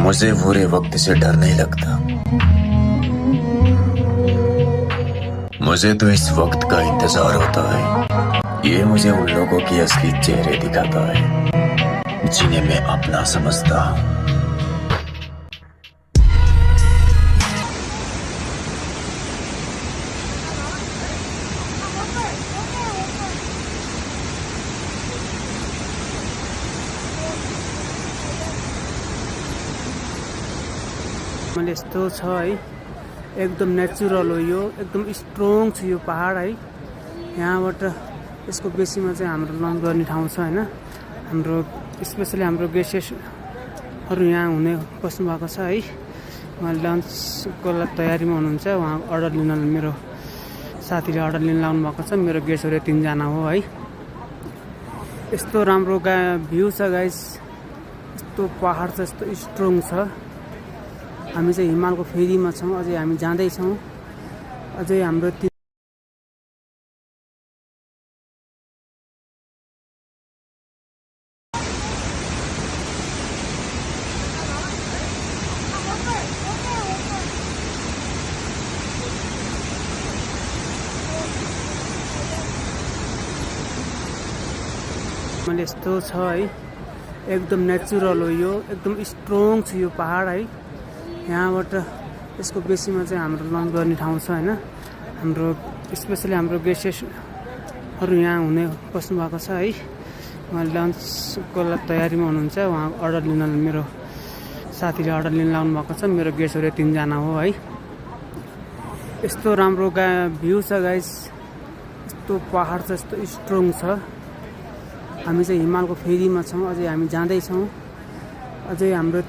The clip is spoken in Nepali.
मुझे बुरे वक्त से डर नहीं लगता। मुझे तो इस वक्त का इंतजार होता है। ये मुझे उन लोगों की असली चेहरे दिखाता है जिन्हें मैं अपना समझता हूँ। मैले यस्तो छ है, एकदम नेचुरल हो, यो एकदम स्ट्रङ छ यो पहाड है। यहाँबाट यसको बेसीमा चाहिँ हाम्रो लन्च गर्ने ठाउँ छ हैन। हाम्रो स्पेशली हाम्रो गेस्टहरू यहाँ हुने बस्नु भएको छ है। उहाँ लन्चको तयारीमा हुनुहुन्छ। उहाँ अर्डर लिन, मेरो साथीले अर्डर लिन लाउनु भएको छ। मेरो गेस्टहरू 3 जना हो है। यस्तो राम्रो भ्यू छ गाइस, यस्तो पहाड छ, यस्तो स्ट्रङ छ। हामी चाहिँ हिमालको फेरीमा छौँ, अझै हामी जाँदैछौँ। अझै हाम्रो मैले यस्तो छ है, एकदम नेचुरल हो, यो एकदम स्ट्रङ छ यो पहाड है। यहाँबाट यसको बेसीमा चाहिँ हाम्रो लन्च गर्ने ठाउँ छ हैन। हाम्रो स्पेशली हाम्रो गेस्टहरू यहाँ हुने बस्नु भएको छ है। उहाँ लन्चको तयारीमा हुनुहुन्छ। उहाँ अर्डर लिन, मेरो साथीले अर्डर लिन लाउनु भएको छ। मेरो गेस्टहरू 3 जना हो है। यस्तो राम्रो भ्यू छ गाइस, यस्तो पहाड छ, यस्तो स्ट्रङ छ। हामी चाहिँ हिमालको फेरीमा छौँ, अझै हामी जाँदैछौँ। अझै हाम्रो